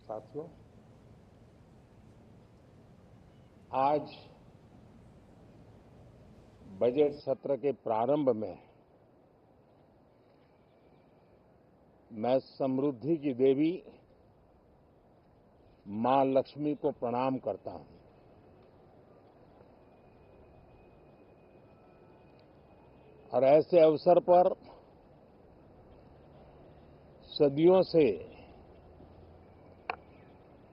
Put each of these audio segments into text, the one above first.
साथियों, आज बजट सत्र के प्रारंभ में मैं समृद्धि की देवी मां लक्ष्मी को प्रणाम करता हूं। और ऐसे अवसर पर सदियों से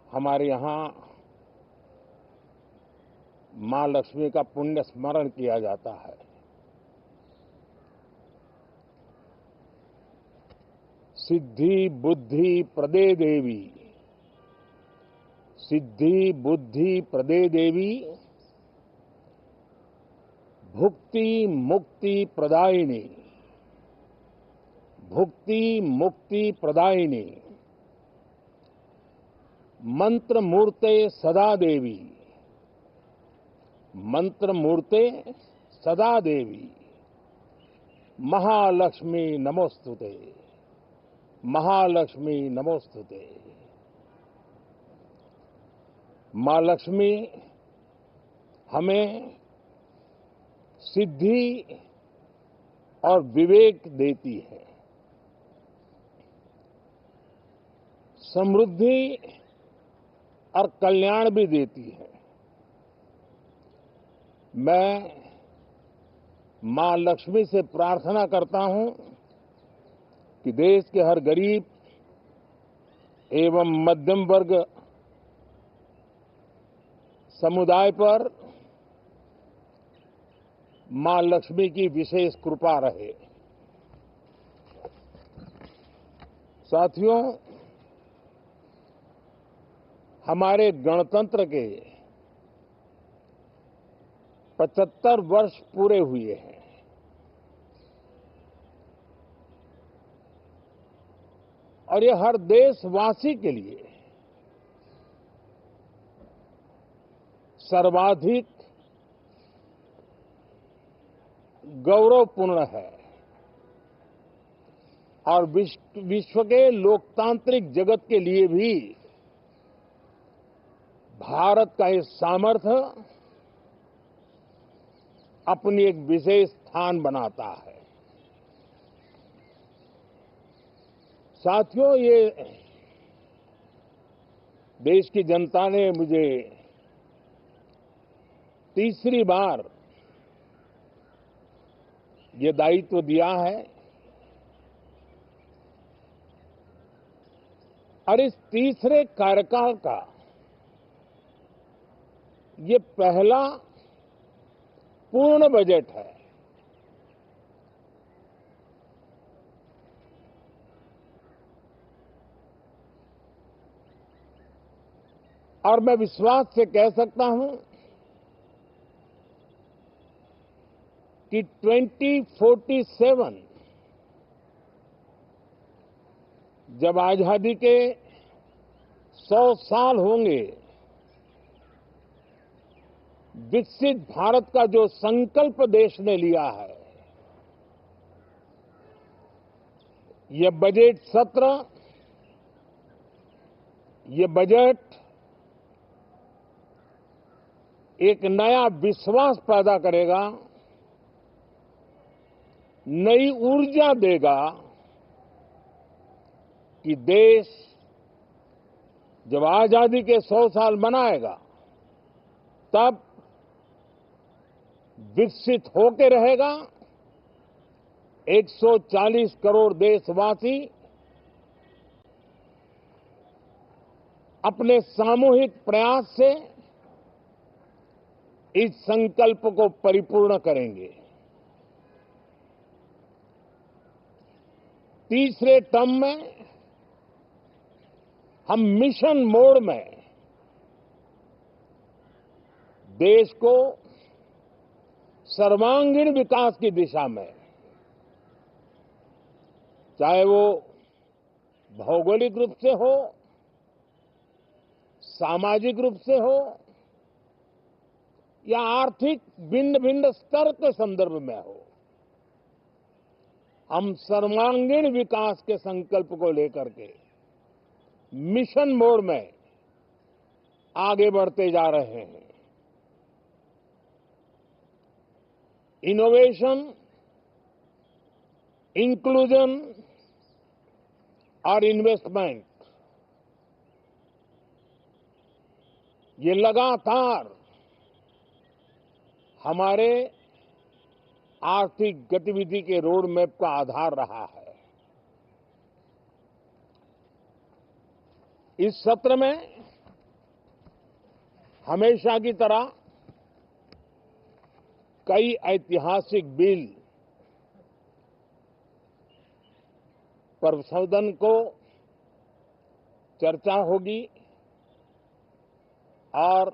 हमारे यहां मां लक्ष्मी का पुण्य स्मरण किया जाता है। सिद्धि बुद्धि प्रदे देवी, सिद्धि बुद्धि प्रदे देवी, भुक्ति मुक्ति प्रदायिनी, भुक्ति मुक्ति प्रदायिनी, मंत्र मूर्ते सदा देवी, मंत्र मूर्ते सदा देवी, महालक्ष्मी नमोस्तुते, महालक्ष्मी नमोस्तुते। मां लक्ष्मी हमें सिद्धि और विवेक देती है, समृद्धि और कल्याण भी देती है। मैं मां लक्ष्मी से प्रार्थना करता हूं कि देश के हर गरीब एवं मध्यम वर्ग समुदाय पर मां लक्ष्मी की विशेष कृपा रहे। साथियों, हमारे गणतंत्र के 75 वर्ष पूरे हुए हैं। और ये हर देशवासी के लिए सर्वाधिक गौरवपूर्ण है और विश्व के लोकतांत्रिक जगत के लिए भी भारत का ये सामर्थ्य अपनी एक विशेष स्थान बनाता है। साथियों, ये देश की जनता ने मुझे तीसरी बार ये दायित्व दिया है और इस तीसरे कार्यकाल का ये पहला पूर्ण बजट है। और मैं विश्वास से कह सकता हूं कि 2047 जब आजादी के 100 साल होंगे, विकसित भारत का जो संकल्प देश ने लिया है, ये बजट सत्र, ये बजट एक नया विश्वास पैदा करेगा, नई ऊर्जा देगा कि देश जब आजादी के 100 साल मनाएगा तब विकसित होकर रहेगा। 140 करोड़ देशवासी अपने सामूहिक प्रयास से इस संकल्प को परिपूर्ण करेंगे। तीसरे टर्म में हम मिशन मोड में देश को सर्वांगीण विकास की दिशा में, चाहे वो भौगोलिक रूप से हो, सामाजिक रूप से हो या आर्थिक भिन्न भिन्न स्तर के संदर्भ में हो, हम सर्वांगीण विकास के संकल्प को लेकर के मिशन मोड में आगे बढ़ते जा रहे हैं। इनोवेशन, इंक्लूजन और इन्वेस्टमेंट, ये लगातार हमारे आर्थिक गतिविधि के रोड मैप का आधार रहा है। इस सत्र में हमेशा की तरह कई ऐतिहासिक बिल पर सदन को चर्चा होगी और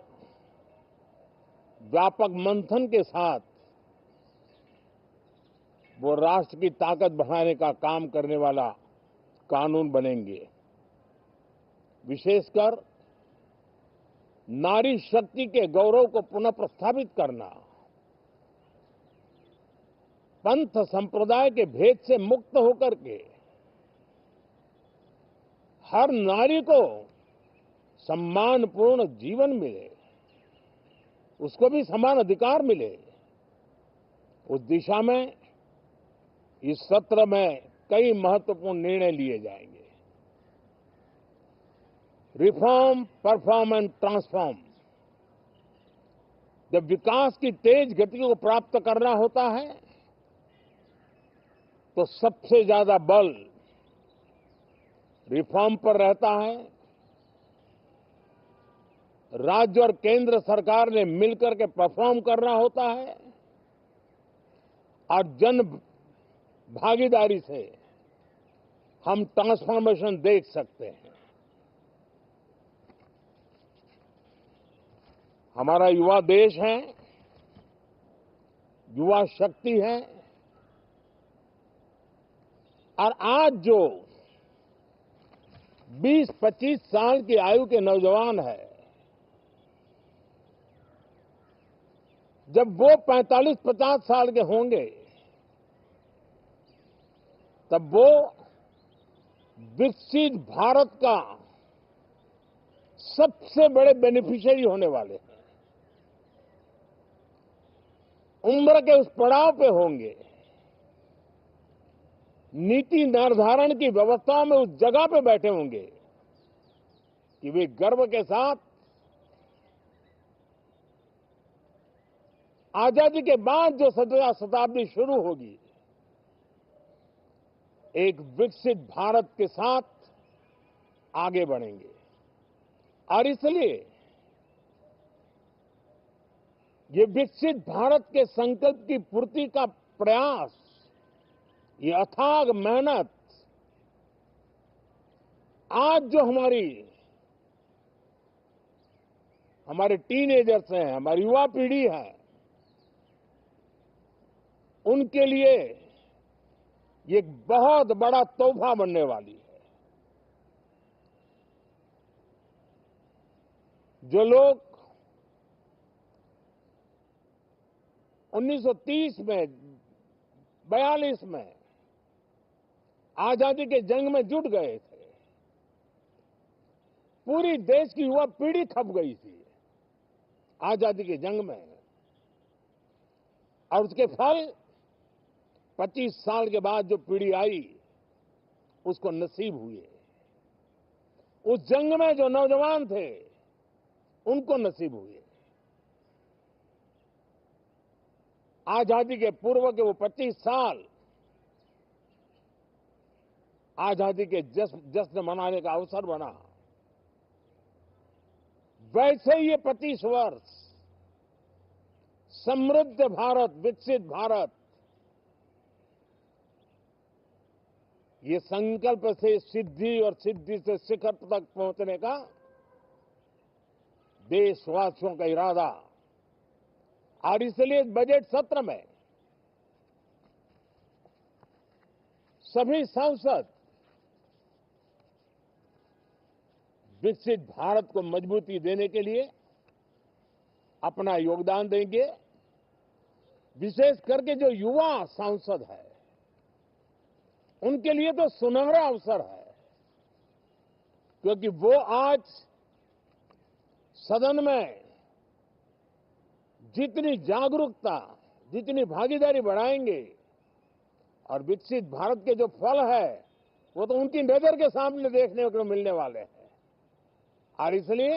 व्यापक मंथन के साथ वो राष्ट्र की ताकत बढ़ाने का काम करने वाला कानून बनेंगे। विशेषकर नारी शक्ति के गौरव को पुनः प्रस्थापित करना, पंथ संप्रदाय के भेद से मुक्त होकर के हर नारी को सम्मानपूर्ण जीवन मिले, उसको भी समान अधिकार मिले, उस दिशा में इस सत्र में कई महत्वपूर्ण निर्णय लिए जाएंगे। Reform, perform and transform. जब विकास की तेज गति को प्राप्त करना होता है तो सबसे ज्यादा बल रिफॉर्म पर रहता है। राज्य और केंद्र सरकार ने मिलकर के परफॉर्म करना होता है और जन भागीदारी से हम ट्रांसफॉर्मेशन देख सकते हैं। हमारा युवा देश है, युवा शक्ति है और आज जो 20-25 साल की आयु के नौजवान है, जब वो 45-50 साल के होंगे तब वो विकसित भारत का सबसे बड़े बेनिफिशियरी होने वाले हैं। उम्र के उस पड़ाव पे होंगे, नीति निर्धारण की व्यवस्थाओं में उस जगह पे बैठे होंगे कि वे गर्व के साथ आजादी के बाद जो शताब्दी शुरू होगी, एक विकसित भारत के साथ आगे बढ़ेंगे। और इसलिए ये विकसित भारत के संकल्प की पूर्ति का प्रयास, ये अथाग मेहनत आज जो हमारे टीनेजर्स हैं, हमारी युवा पीढ़ी है, उनके लिए ये एक बहुत बड़ा तोहफा बनने वाली है। जो लोग 1930 में, 42 में आजादी के जंग में जुट गए थे, पूरी देश की युवा पीढ़ी खप गई थी आजादी के जंग में, और उसके फल 25 साल के बाद जो पीढ़ी आई उसको नसीब हुए। उस जंग में जो नौजवान थे उनको नसीब हुए। आजादी के पूर्व के वो 25 साल आजादी के जश्न मनाने का अवसर बना। वैसे ही ये 25 वर्ष समृद्ध भारत, विकसित भारत, ये संकल्प से सिद्धि और सिद्धि से शिखर तक पहुंचने का देशवासियों का इरादा। और इसलिए बजट सत्र में सभी सांसद विकसित भारत को मजबूती देने के लिए अपना योगदान देंगे। विशेष करके जो युवा सांसद है उनके लिए तो सुनहरा अवसर है क्योंकि वो आज सदन में जितनी जागरूकता, जितनी भागीदारी बढ़ाएंगे और विकसित भारत के जो फल है वो तो उनकी नजर के सामने देखने को मिलने वाले हैं। और इसलिए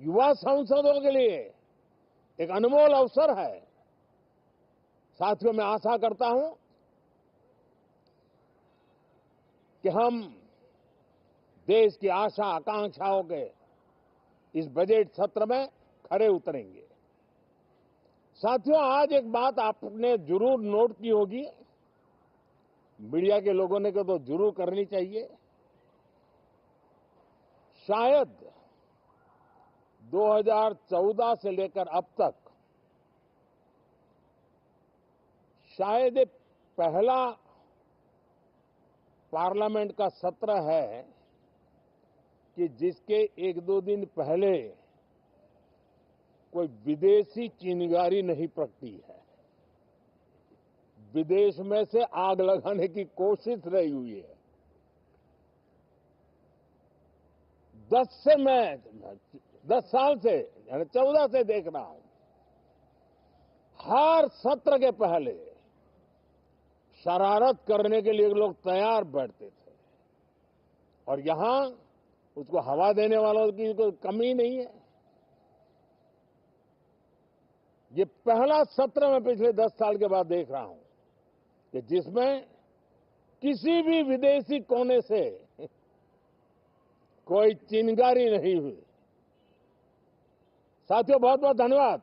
युवा सांसदों के लिए एक अनमोल अवसर है। साथियों, मैं आशा करता हूं कि हम देश की आशा आकांक्षाओं के इस बजट सत्र में खरे उतरेंगे। साथियों, आज एक बात आपने जरूर नोट की होगी, मीडिया के लोगों ने तो जरूर करनी चाहिए। शायद 2014 से लेकर अब तक शायद ये पहला पार्लियामेंट का सत्र है कि जिसके एक दो दिन पहले कोई विदेशी चिंगारी नहीं प्रगटी है। विदेश में से आग लगाने की कोशिश रही हुई है। 10 साल से यानी 14 से देख रहा हूं, हर सत्र के पहले शरारत करने के लिए लोग तैयार बैठते थे और यहां उसको हवा देने वालों की कोई कमी नहीं है। ये पहला सत्र मैं पिछले 10 साल के बाद देख रहा हूं कि जिसमें किसी भी विदेशी कोने से कोई चिंगारी नहीं हुई। साथियों, बहुत बहुत धन्यवाद।